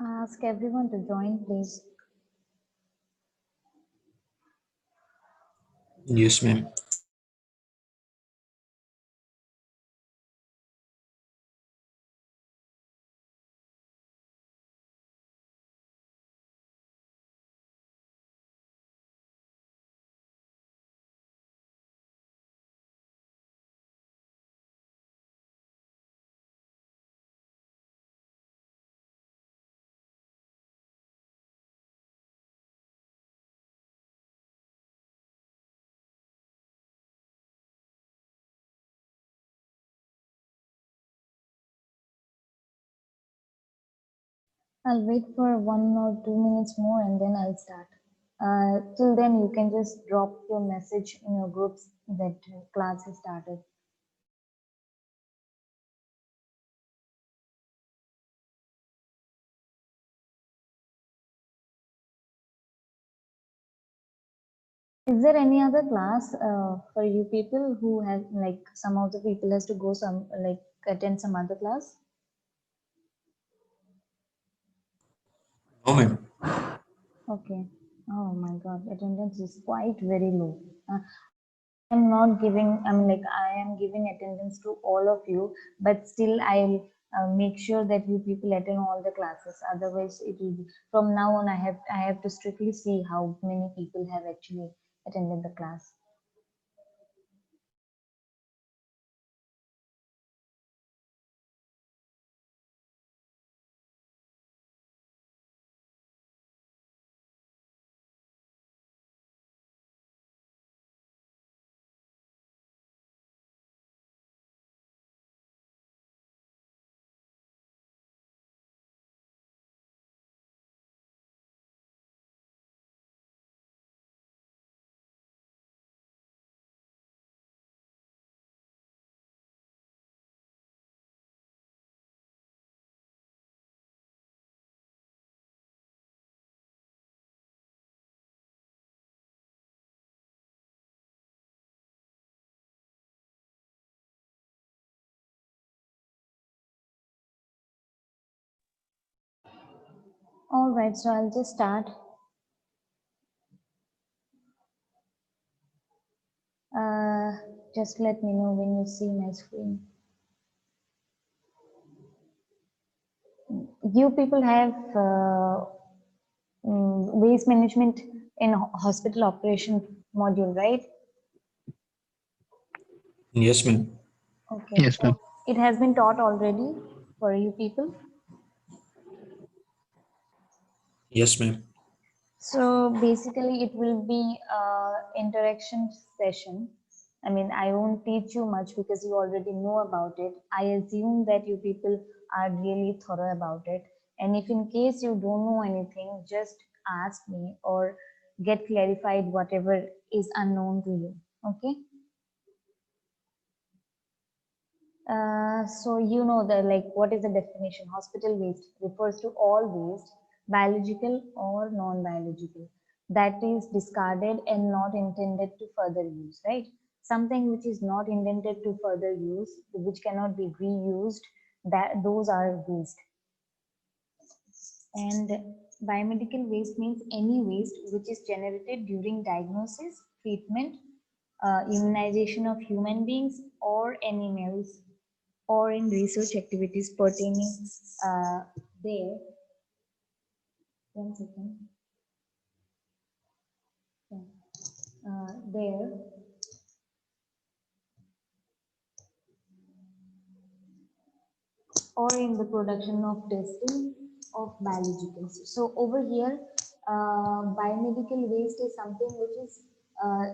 Ask everyone to join, please. Yes, ma'am. I'll wait for 1 or 2 minutes more and then I'll start. Till then, you can just drop your message in your groups that class has started. Is there any other class for you people who have like some of the people has to go some like attend some other class? No, ma'am. Okay. Oh my God, attendance is quite very low. I'm not giving, I mean, like, I am giving attendance to all of you, but still, I'll make sure that you people attend all the classes. Otherwise, it will be from now on. I have to strictly see how many people have actually attended the class. All right, so I'll just start. Uh, just let me know when you see my screen. You people have waste management in hospital operation module, right? Yes, ma'am. Okay, Yes, so ma'am. it has been taught already for you people. Yes, ma'am. So basically, it will be a interaction session. I mean, I won't teach you much because you already know about it. I assume that you people are really thorough about it. And if in case you don't know anything, just ask me or get clarified whatever is unknown to you. Okay. So you know the like what is the definition? Hospital waste refers to all waste, biological or non-biological, that is discarded and not intended to further use, right? Something which is not intended to further use, which cannot be reused, that those are waste. And biomedical waste means any waste which is generated during diagnosis, treatment, immunization of human beings or animals, or in research activities pertaining there. One second. Yeah. There or in the production of testing of biologicals. So over here, biomedical waste is something which is uh,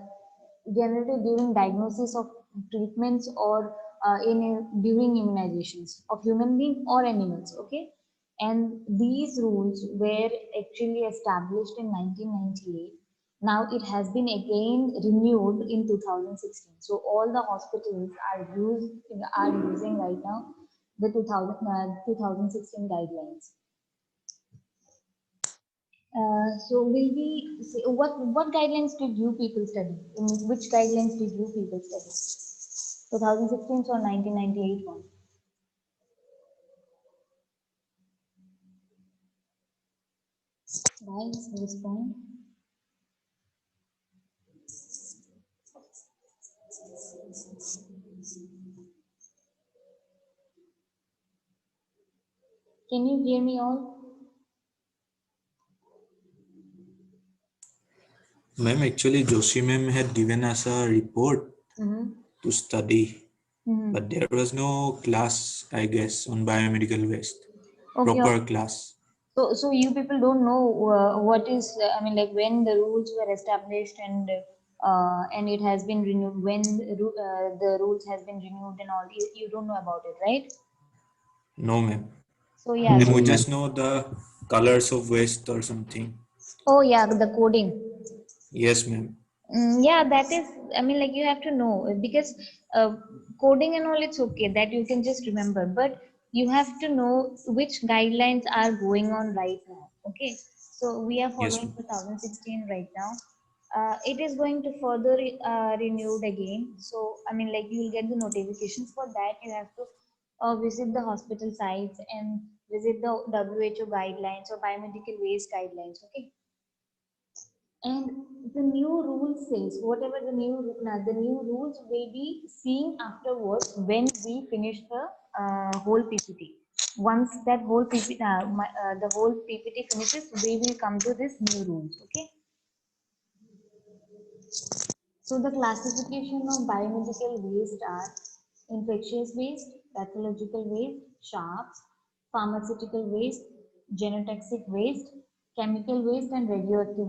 generated during diagnosis of treatments or during immunizations of human being or animals. Okay, and these rules were actually established in 1998. Now it has been again renewed in 2016. So all the hospitals are using right now the 2016 guidelines. So will we say, what guidelines did you people study? In which guidelines did you people study? 2016 or 1998 one? Guys, respond. Can you hear me all? Ma'am, actually, Joshi ma'am had given us a report Mm-hmm. to study, Mm-hmm. but there was no class, I guess, on biomedical waste. Okay. Proper class. So you people don't know what is, I mean, like when the rules were established and it has been renewed, when the rules has been renewed and all, you don't know about it, right? No, ma'am. So yeah, Ma'am, so we just know the colors of waste or something. oh yeah, the coding. Yes, ma'am. Yeah, that is, I mean, like you have to know because uh, coding and all, it's okay that you can just remember, but you have to know which guidelines are going on right now. Okay, so we are Yes, following ma'am. 2016 right now. It is going to further renewed again. So, I mean, like you will get the notifications for that. You have to visit the hospital sites and visit the WHO guidelines or biomedical waste guidelines. Okay, and the new rule says whatever the new rules will be seen afterwards when we finish the whole PPT. Once that whole PPT, the whole PPT finishes, we will come to this new rules. Okay. So the classification of biomedical waste are infectious waste, pathological waste, sharps, pharmaceutical waste, genotoxic waste, chemical waste, and radioactive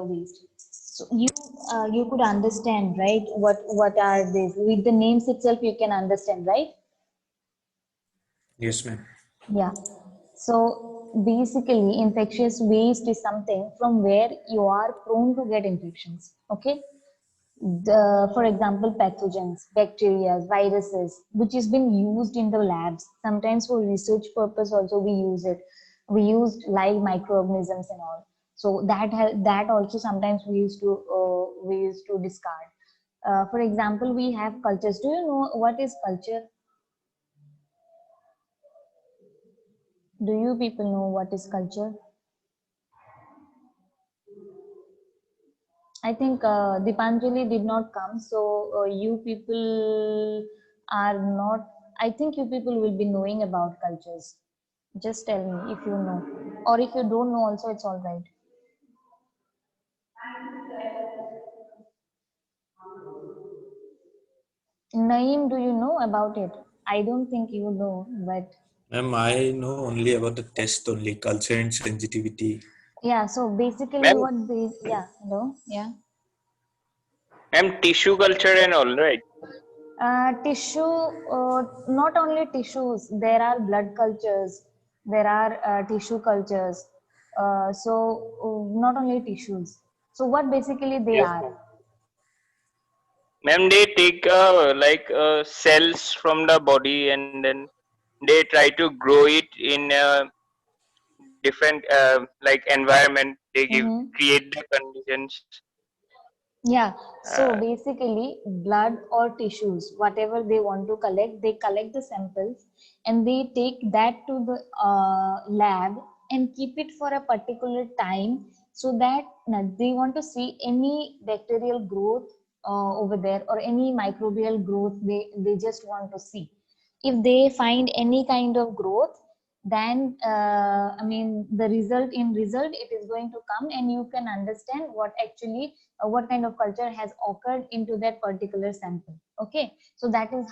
waste. So you could understand, right? What are these? With the names itself, you can understand, right? Yes, ma'am. Yeah. So basically, infectious waste is something from where you are prone to get infections. Okay. For example, pathogens, bacteria, viruses, which has been used in the labs. Sometimes for research purpose also we use it. We used live microorganisms and all. So that also sometimes we used to discard. For example, we have cultures. Do you know what is culture? Do you people know what is culture? I think Dipanjali did not come, so you people are not. I think you people will be knowing about cultures. Just tell me if you know, or if you don't know, also it's all right. Naeem, do you know about it? I don't think you know, but Ma'am, I know only about the test only, culture and sensitivity. yeah. So basically, Ma'am, what they yeah no yeah. tissue culture and all, right? Tissue, not only tissues, there are blood cultures, there are tissue cultures. Not only tissues. So, what basically they Yes, are? ma'am. Ma'am, they take cells from the body and then they try to grow it in a different like environment. They Mm-hmm. create the conditions. Yeah, so Uh, basically, blood or tissues, whatever they want to collect, they collect the samples and they take that to the lab and keep it for a particular time so that they want to see any bacterial growth over there or any microbial growth they just want to see. If they find any kind of growth, then I mean the result it is going to come, and you can understand what actually what kind of culture has occurred into that particular sample. Okay, so that is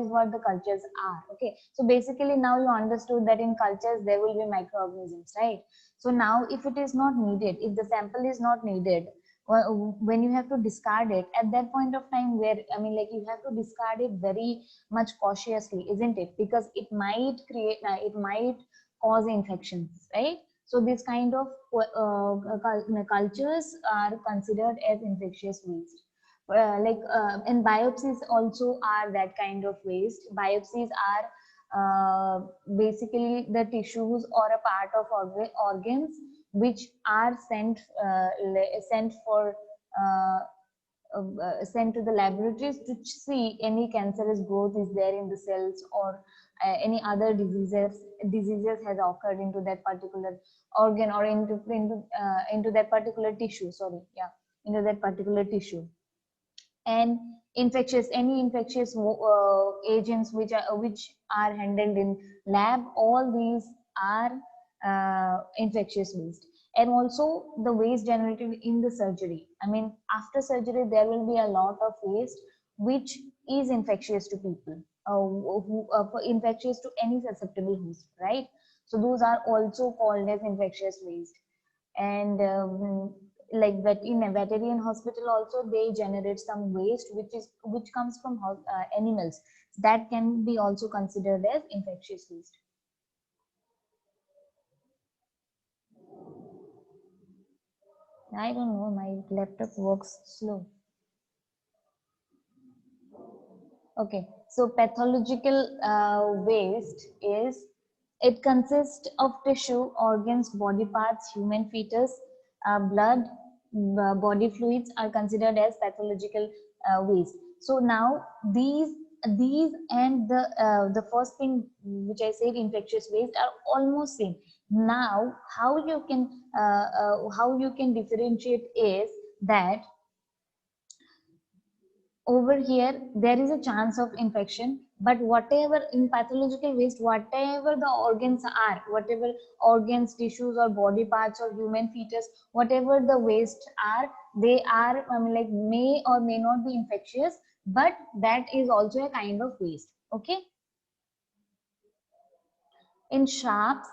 what the cultures are. Okay, so basically now you understood that in cultures there will be microorganisms, right? So now if it is not needed, if the sample is not needed, when you have to discard it at that point of time, where I mean like you have to discard it very much cautiously, isn't it? Because it might it might cause infections, right? So this kind of cultures are considered as infectious waste. And biopsies also are that kind of waste. Biopsies are basically the tissues or a part of organs which are sent for uh, sent to the laboratories to see any cancerous growth is there in the cells, or any other diseases has occurred into that particular organ, or into that particular tissue, sorry, yeah, into that particular tissue. And any infectious agents which are handled in lab, all these are infectious waste. And also the waste generated in the surgery, I mean after surgery there will be a lot of waste which is infectious to people, infectious to any susceptible host, right? So those are also called as infectious waste. And like that in a veterinarian hospital also they generate some waste which comes from animals, that can be also considered as infectious waste. I don't know, my laptop works slow. Okay, so pathological waste is, it consists of tissue, organs, body parts, human fetus, blood, body fluids are considered as pathological waste. So now these and the first thing which I said, infectious waste, are almost same. Now how you can differentiate is that over here there is a chance of infection, but whatever in pathological waste, whatever the organs are, whatever organs, tissues or body parts or human fetus, whatever the waste are, they are, I mean like, may or may not be infectious, but that is also a kind of waste. Okay, in sharps,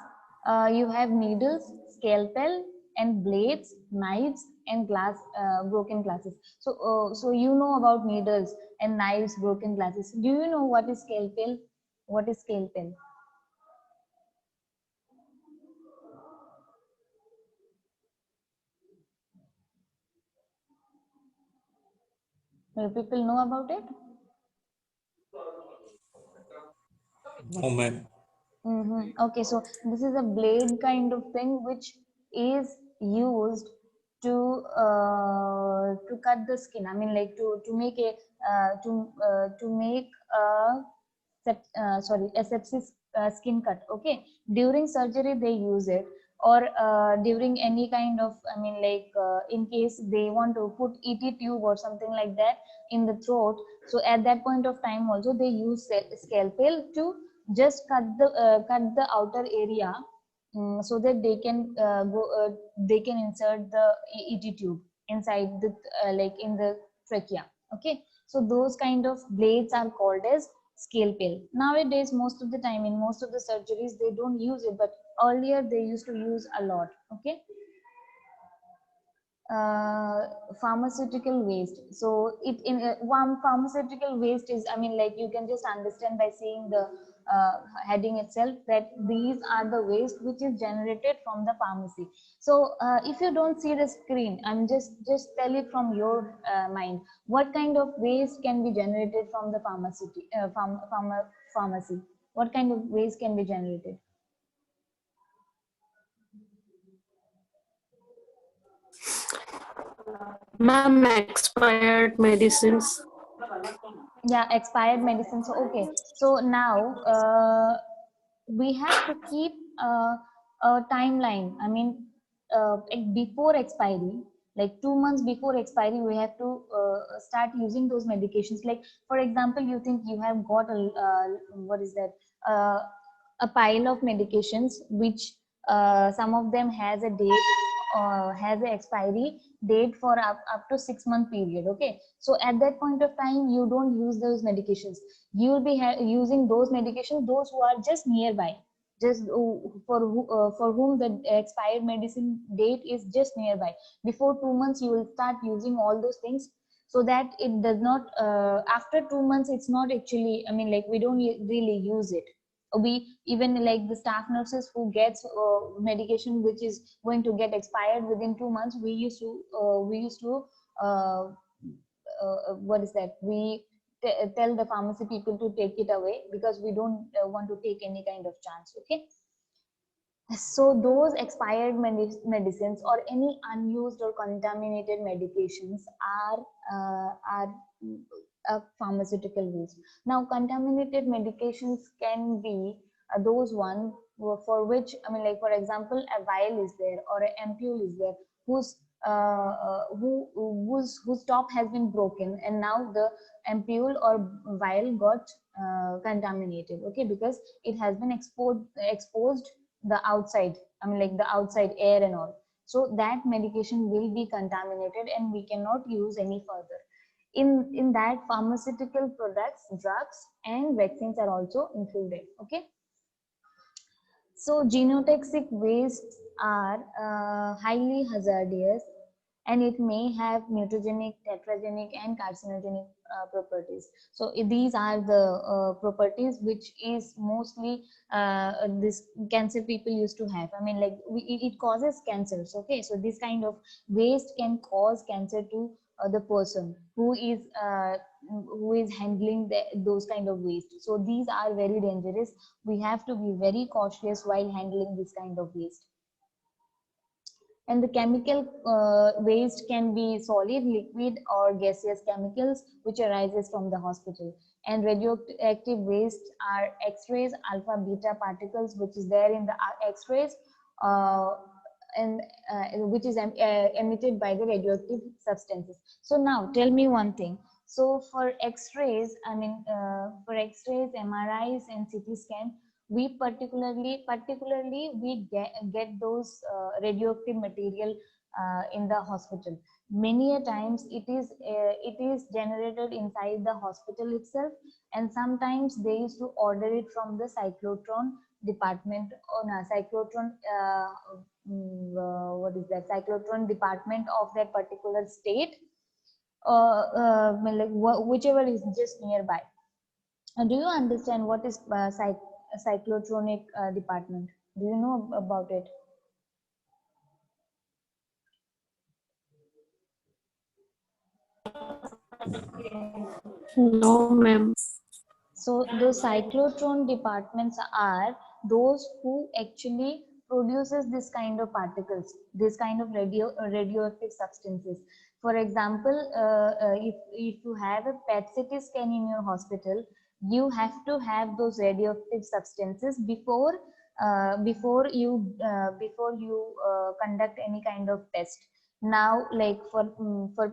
you have needles, scalpel, and blades, knives, and broken glasses. So you know about needles and knives, broken glasses. Do you know what is scalpel? What is scalpel? People know about it? No, ma'am. Okay, so this is a blade kind of thing which is used to cut the skin. I mean, like to make a to make a a sepsis skin cut. Okay, during surgery they use it, or during any kind of, I mean, like in case they want to put ET tube or something like that in the throat. So at that point of time also they use scalpel to just cut the outer area, so that they can insert the ET tube inside the like in the trachea. Okay, so those kind of blades are called as scalpel. Nowadays, most of the time in most of the surgeries they don't use it, but earlier they used to use a lot. Okay, uh, pharmaceutical waste. So it in one pharmaceutical waste is, I mean, like you can just understand by seeing the heading itself that these are the waste which is generated from the pharmacy. So if you don't see the screen, I'm just tell it from your mind, what kind of waste can be generated from the pharmacy? What kind of waste can be generated? Ma'am, expired medicines. Yeah, expired medicine. So okay, so now we have to keep a timeline. I mean, before expiry, like 2 months before expiry, we have to start using those medications. Like for example, you think you have got a what is that, a pile of medications which some of them has a date, has an expiry date for up to 6 month period. Okay, so at that point of time you don't use those medications. You will be using those medications, those who are just nearby, just for whom the expired medicine date is just nearby. Before 2 months you will start using all those things, so that it does not after 2 months it's not actually, I mean, like, we don't really use it. We even, like, the staff nurses who gets medication which is going to get expired within 2 months, we used to uh, what is that, we tell the pharmacy people to take it away, because we don't want to take any kind of chance. Okay, so those expired medicines or any unused or contaminated medications are a pharmaceutical waste. Now, contaminated medications can be those one for which, I mean, like, for example, a vial is there or an ampule is there whose whose top has been broken, and now the ampule or vial got contaminated. Okay, because it has been exposed the outside, I mean, like, the outside air and all. So that medication will be contaminated and we cannot use any further. In that, pharmaceutical products, drugs and vaccines are also included. Okay, so genotoxic wastes are highly hazardous, and it may have mutagenic, tetragenic, and carcinogenic properties. So these are the properties which is mostly this cancer people used to have. I mean, like, it causes cancers. Okay, so this kind of waste can cause cancer to the person who is handling those kind of waste. So these are very dangerous. We have to be very cautious while handling this kind of waste. And the chemical waste can be solid, liquid, or gaseous chemicals which arises from the hospital. And radioactive waste are X-rays, alpha beta particles which is there in the X-rays, and which is emitted by the radioactive substances. So now tell me one thing. So for X-rays, I mean, for X-rays, MRIs, and CT scan, we particularly we get those radioactive material in the hospital. Many a times it is generated inside the hospital itself, and sometimes they used to order it from the cyclotron department, or no, cyclotron what is that, cyclotron department of that particular state, like whichever is just nearby. Do you understand what is cyclotronic department? Do you know about it? No, ma'am. So those cyclotron departments are those who actually produces this kind of particles, this kind of radioactive substances. For example, if you have a PET CT scan in your hospital, you have to have those radioactive substances before you conduct any kind of test. Now, like, for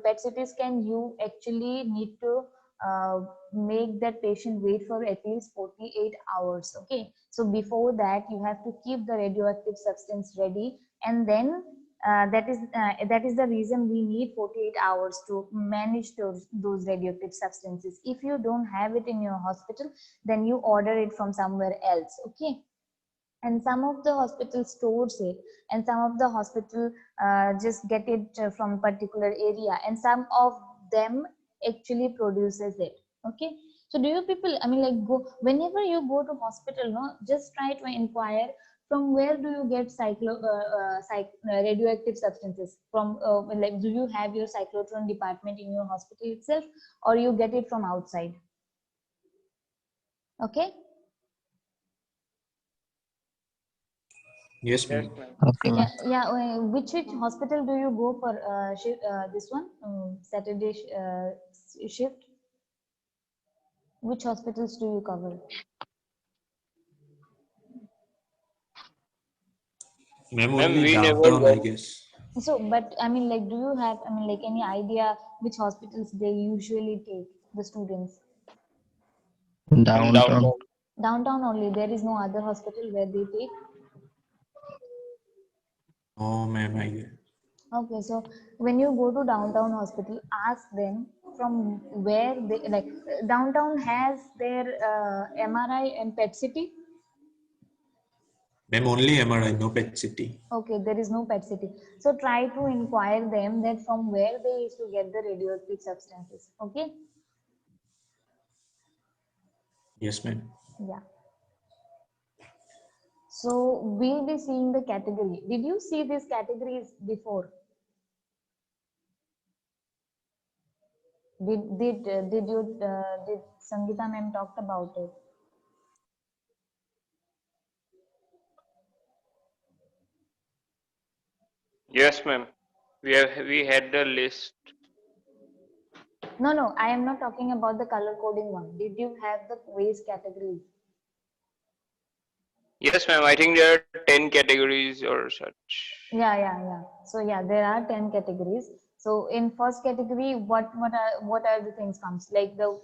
PET CT scan, you actually need to make that patient wait for at least 48 hours. Okay, so before that you have to keep the radioactive substance ready, and then that is the reason we need 48 hours to manage those radioactive substances. If you don't have it in your hospital, then you order it from somewhere else. Okay, and some of the hospital stores it, and some of the hospital just get it from particular area, and some of them actually produces it. Okay, so do you people, I mean, like, go whenever you go to hospital, no, just try to inquire from where do you get radioactive substances from, like, do you have your cyclotron department in your hospital itself, or you get it from outside? Okay, Yes, Yes, ma'am. ma'am. Okay, ma'am. yeah. Which hospital do you go for this one, Saturday shift? Which hospitals do you cover? Ma'am, Ma'am, only we never downtown, I went. guess. So, but I mean, like, do you have, I mean, like, any idea which hospitals they usually take the students? Ma'am, Downtown. downtown. Downtown only. There is no other hospital where they take. Oh, ma'am, Okay, so when you go to downtown hospital, ask them from where they like. Downtown has their MRI and PET CT. ma'am, only MRI, no PET CT. Okay, there is no PET CT. So try to inquire them that from where they used to get the radioactive substances. Okay. Yes, ma'am. Yeah. So we'll be seeing the category. Did you see these categories before? Did Sangeeta ma'am talked about it? Yes, ma'am. We had the list. No, no, I am not talking about the color coding one. Did you have the waste categories? Yes, ma'am. I think there are 10 categories or such. Yeah. So yeah, there are 10 categories. So in first category, what are the things comes like the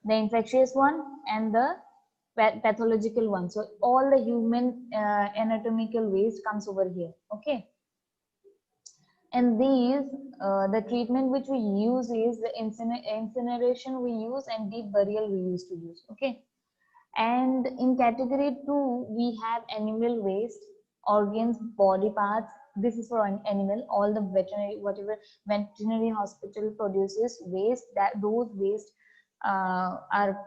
infectious one and the pathological one. So all the human anatomical waste comes over here. Okay. And these, the treatment which we use is the incineration we use and deep burial we used to use. Okay. And in category 2, we have animal waste, organs, body parts. This is for an animal. All the veterinary, whatever veterinary hospital produces waste, that those waste are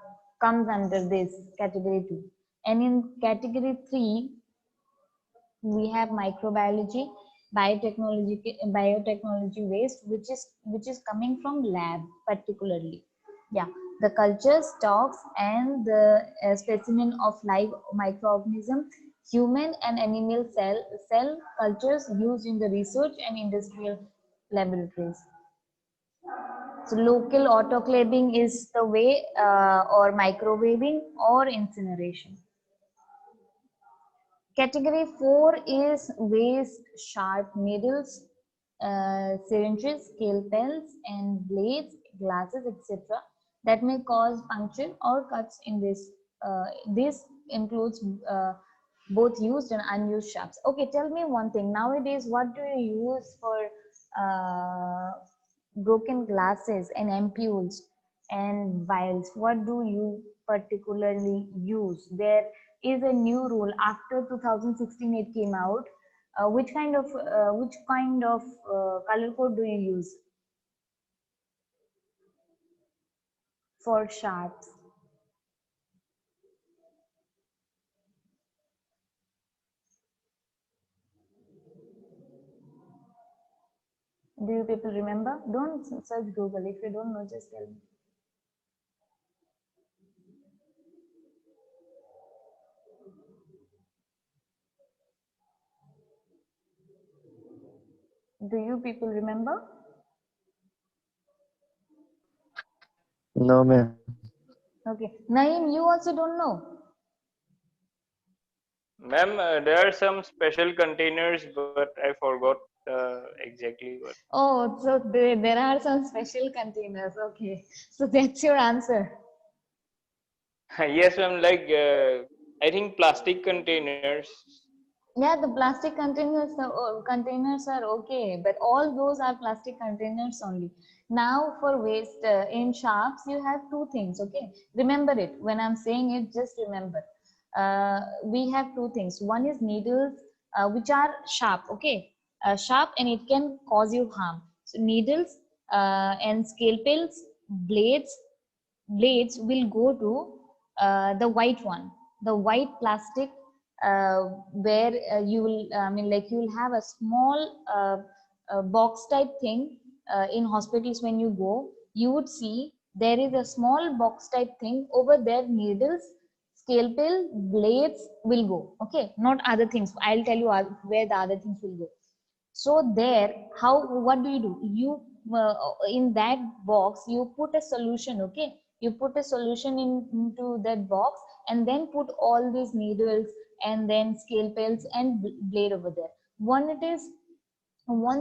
comes under this category 2. And in category 3, we have microbiology, biotechnology waste, which is coming from lab particularly. Yeah, the culture stocks and the specimen of live microorganism, human and animal cell cultures used in the research and industrial laboratories. So local autoclaving is the way, or microwaving or incineration. Category 4 is waste, sharp needles, syringes, scalpels, and blades, glasses, etc. that may cause puncture or cuts in this. This includes both used and unused sharps. Okay, tell me one thing. Nowadays, what do you use for broken glasses and ampules and vials? What do you particularly use? There is a new rule after 2016 it came out. Which kind of color code do you use for sharps? Do you people remember? Don't search Google. If you don't know, just tell me. Do you people remember? No, ma'am. Okay. Naeem, you also don't know. Ma'am, there are some special containers, but I forgot exactly what. Oh, so there are some special containers. Okay. So that's your answer. Yes, ma'am. Like I think plastic containers. Yeah, the plastic containers are okay, but all those are plastic containers only. Now for waste in shops, you have two things. Okay, remember it. When I'm saying it, just remember. We have two things. One is needles, which are sharp. Okay, sharp, and it can cause you harm. So needles and scalpels, blades will go to the white one, the white plastic, where you will, I mean, like you will have a small box type thing in hospitals. When you go, you would see there is a small box type thing over there. Needles, scalpel, blades will go. Okay, not other things. I'll tell you where the other things will go. So there, what do? You in that box you put a solution. Okay, you put a solution into that box and then put all these needles and then scalpels and blade over there. Once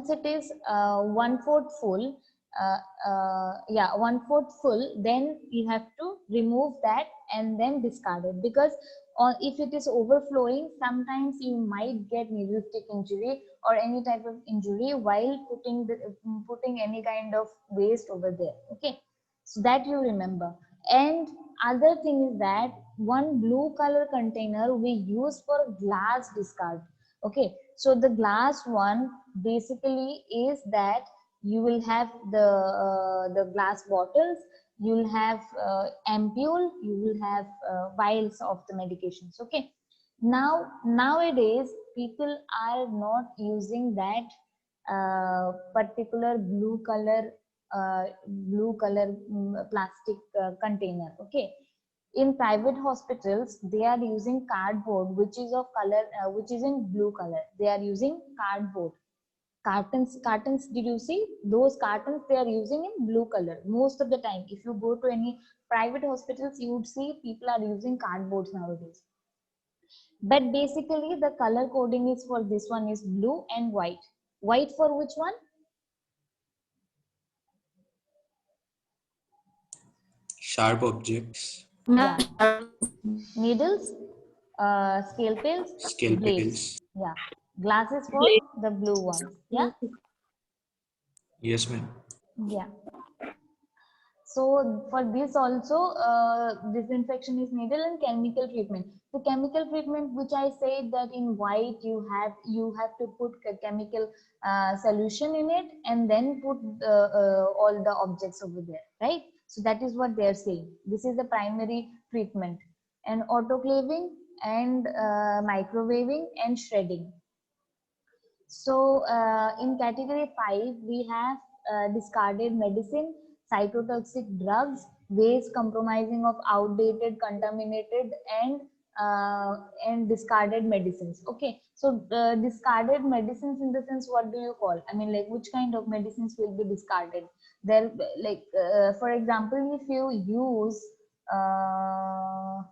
it is 1/4 full, yeah, 1/4 full, then you have to remove that and then discard it, because if it is overflowing, sometimes you might get needle stick injury or any type of injury while putting any kind of waste over there. Okay, so that you remember. And other thing is that one blue color container we use for glass discard. Okay, so the glass one basically is that you will have the glass bottles, you will have ampule, you will have vials of the medications. Okay, now nowadays people are not using that particular blue color plastic container. Okay, in private hospitals they are using cardboard, which is of color which is in blue color. They are using cardboard cartons. Did you see those cartons? They are using in blue color most of the time. If you go to any private hospitals, you would see people are using cardboards nowadays. But basically the color coding is for this one is blue and white. White for which one? Sharp objects, Yeah, needles, scalpels, blades. scalpels. Yeah, glasses for the blue ones. Yeah, Yes, ma'am. yeah. So for this also, disinfection is needed and chemical treatment. The chemical treatment, which I said that in white you have to put a chemical solution in it and then put all the objects over there, right? So that is what they are saying. This is the primary treatment, and autoclaving and microwaving and shredding. So in category 5, we have discarded medicine, cytotoxic drugs, waste compromising of outdated, contaminated, and discarded medicines. Okay, so discarded medicines in the sense, what do you call? I mean, like which kind of medicines will be discarded? There, like for example, if you use um,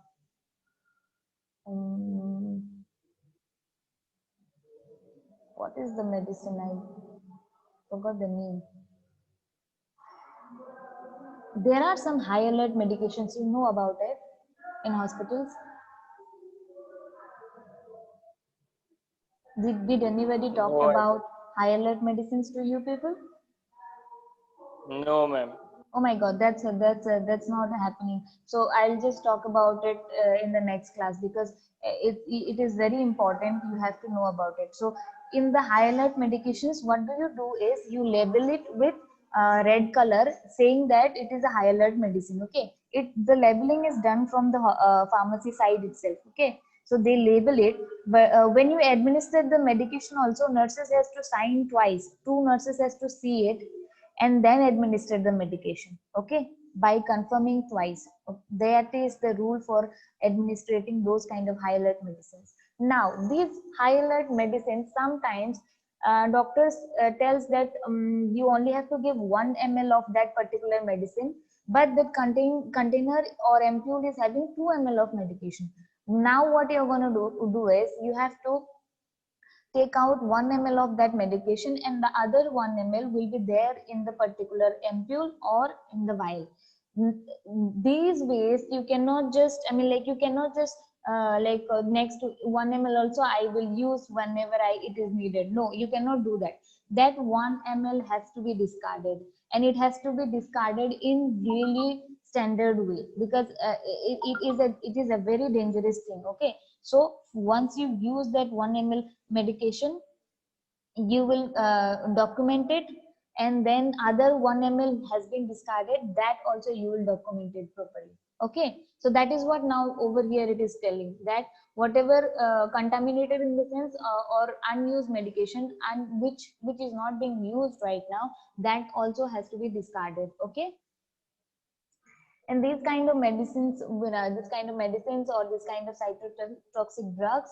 what is the medicine? I forgot the name. There are some high alert medications, you know about it, in hospitals. Did anybody talk No, about high alert medicines to you people? no, ma'am. Oh my God, that's not happening. So I'll just talk about it in the next class, because it is very important. You have to know about it. So in the high alert medications, what do you do is you label it with red color, saying that it is a high alert medicine. Okay, the labeling is done from the pharmacy side itself. Okay, so they label it, but when you administer the medication, also nurses has to sign twice. Two nurses has to see it and then administer the medication. Okay, by confirming twice. That is the rule for administrating those kind of high alert medicines. Now these high alert medicines, sometimes doctors tells that you only have to give 1 ml of that particular medicine, but the container or ampule is having 2 ml of medication. Now what you're going to do is you have to take out 1 ml of that medication, and the other 1 ml will be there in the particular ampule or in the vial. These ways you cannot just, I mean, like you cannot just next to 1 ml also I will use whenever it is needed. No, you cannot do that. That 1 ml has to be discarded, and it has to be discarded in really standard way, because it is a very dangerous thing. Okay, so once you use that 1 ml medication, you will document it, and then other 1 ml has been discarded, that also you will document it properly. Okay, so that is what now over here it is telling, that whatever contaminated in the sense or unused medication, and which is not being used right now, that also has to be discarded. Okay, and these kind of medicines, this kind of medicines or this kind of cytotoxic drugs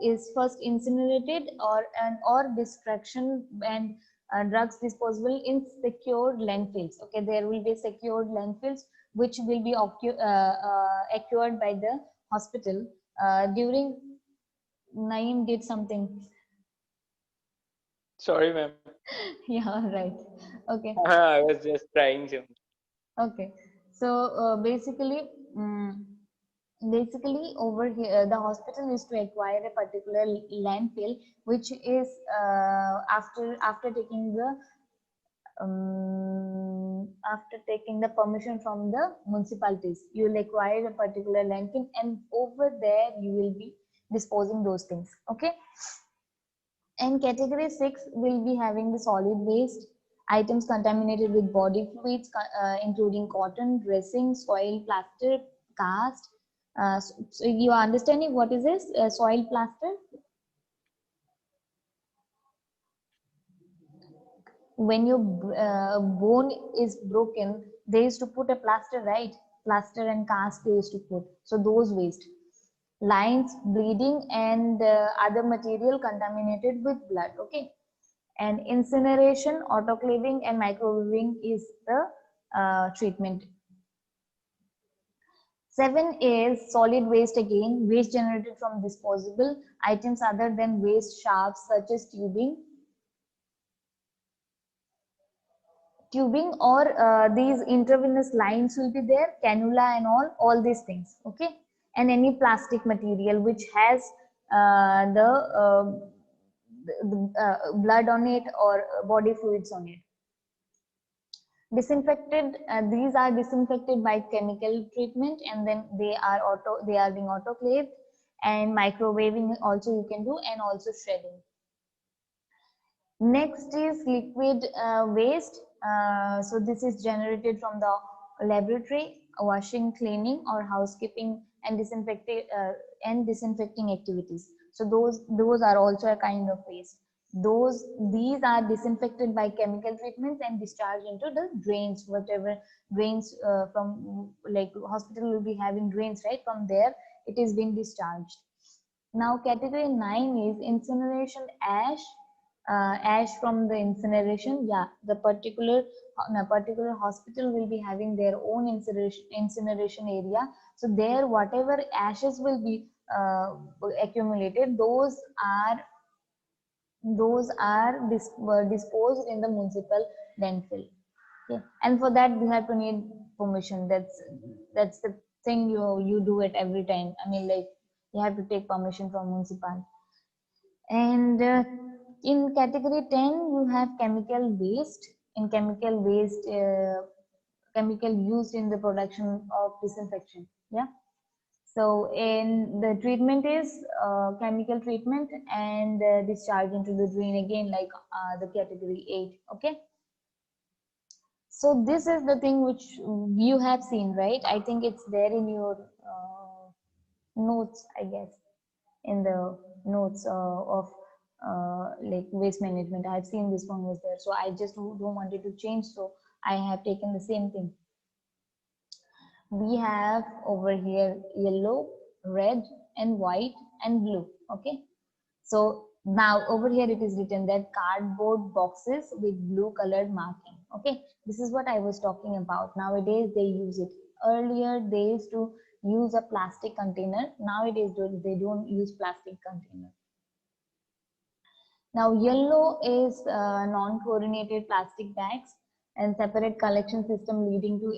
is first incinerated or destruction, and drugs disposable in secured landfills. Okay, there will be secured landfills which will be acquired by the hospital during Naeem did something. Sorry, ma'am. Yeah, right. Okay. I was just trying some. Okay. So basically over here, the hospital is to acquire a particular landfill, which is after taking the permission from the municipalities. You will acquire a particular landfill, and over there you will be disposing those things. Okay. And category 6 will be having the solid waste items contaminated with body fluids, including cotton, dressing, soil, plaster, cast. So you are understanding what is this soil plaster? When your bone is broken, they used to put a plaster, right? Plaster and cast they used to put. So those waste. Lines, bleeding, and other material contaminated with blood. Okay. And incineration, autoclaving, and microwaving is the treatment. 7 is solid waste again, waste generated from disposable items other than waste shafts such as tubing or these intravenous lines will be there, cannula and all these things. Okay. And any plastic material which has the blood on it or body fluids on it. Disinfected, these are disinfected by chemical treatment, and then they are being autoclaved, and microwaving also you can do, and also shredding. Next is liquid waste. So this is generated from the laboratory, washing, cleaning, or housekeeping and disinfecting activities. So those are also a kind of waste. These are disinfected by chemical treatments and discharged into the drains, whatever drains from, like hospital will be having drains, right? From there it is being discharged. Now category 9 is incineration ash. Ash from the incineration. Yeah, the particular hospital will be having their own incineration area. So there whatever ashes will be accumulated, those are disposed in the municipal landfill. Okay. And for that we have to need permission. That's the thing you do it every time. I mean, like, you have to take permission from municipal. And in category 10 you have chemical waste. In chemical waste, chemical used in the production of disinfection. Yeah. So in the treatment is chemical treatment and discharge into the drain again, like the category 8. Okay. So this is the thing which you have seen, right? I think it's there in your notes, I guess, in the notes of like waste management. I have seen this one was there. So I just don't want it to change. So I have taken the same thing. We have over here yellow, red, and white, and blue. Okay. So now over here it is written that cardboard boxes with blue colored marking. Okay. This is what I was talking about. Nowadays they use it. Earlier they used to use a plastic container. Nowadays they don't use plastic container. Now yellow is non-chlorinated plastic bags and separate collection system leading to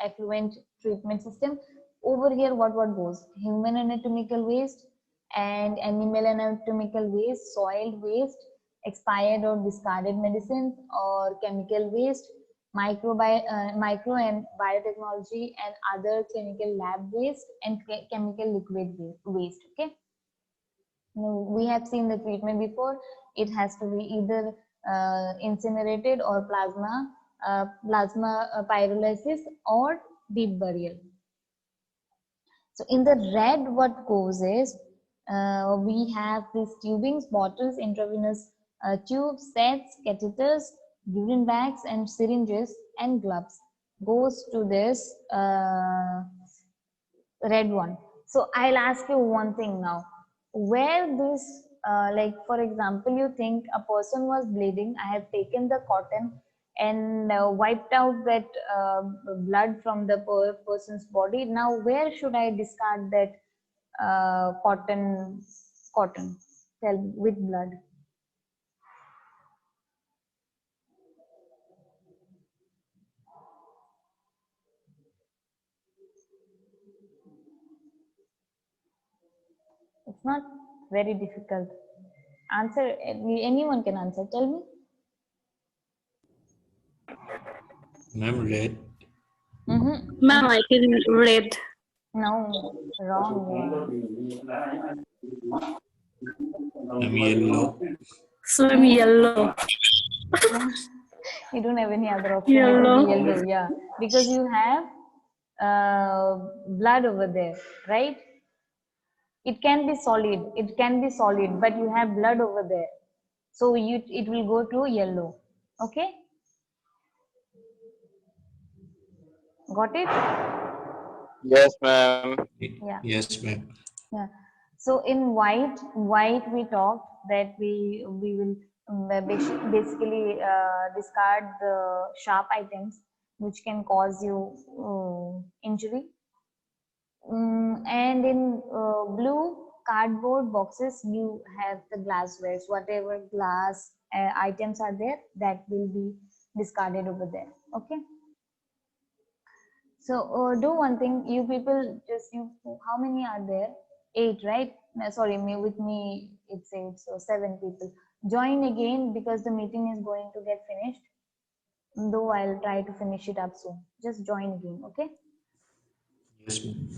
effluent treatment system. Over here what goes? Human anatomical waste and animal anatomical waste, soil waste, expired or discarded medicines, or chemical waste, micro and biotechnology and other clinical lab waste, and chemical liquid waste. Okay. We have seen the treatment before. It has to be either incinerated or plasma pyrolysis or deep burial. So in the red, what goes is we have these tubings, bottles, intravenous tubes, sets, catheters, urine bags, and syringes and gloves goes to this red one. So I'll ask you one thing now. Where this, like for example, you think a person was bleeding, I have taken the cotton and wiped out that blood from the person's body. Now where should I discard that cotton with blood? It's not very difficult. Answer, anyone can answer. Tell me. Ma'am, red. Mm-hmm. Ma'am, I think red. No, wrong. Ma'am, yellow. Swim yellow. You don't have any other option. It will Yellow. be yellow, yeah, because you have blood over there, right? It can be solid. It can be solid, but you have blood over there, so it will go to yellow. Okay, got it? Yes, ma'am. Yeah. Yes, ma'am. Yeah. So in white we talked that we will basically discard the sharp items which can cause you injury. And in blue cardboard boxes, you have the glasswares, whatever glass items are there, that will be discarded over there. Okay. So do one thing, you people how many are there? 8, right? No, sorry, with me it's 8, so 7 people. Join again because the meeting is going to get finished. Though I'll try to finish it up soon. Just join again, okay? Yes, ma'am.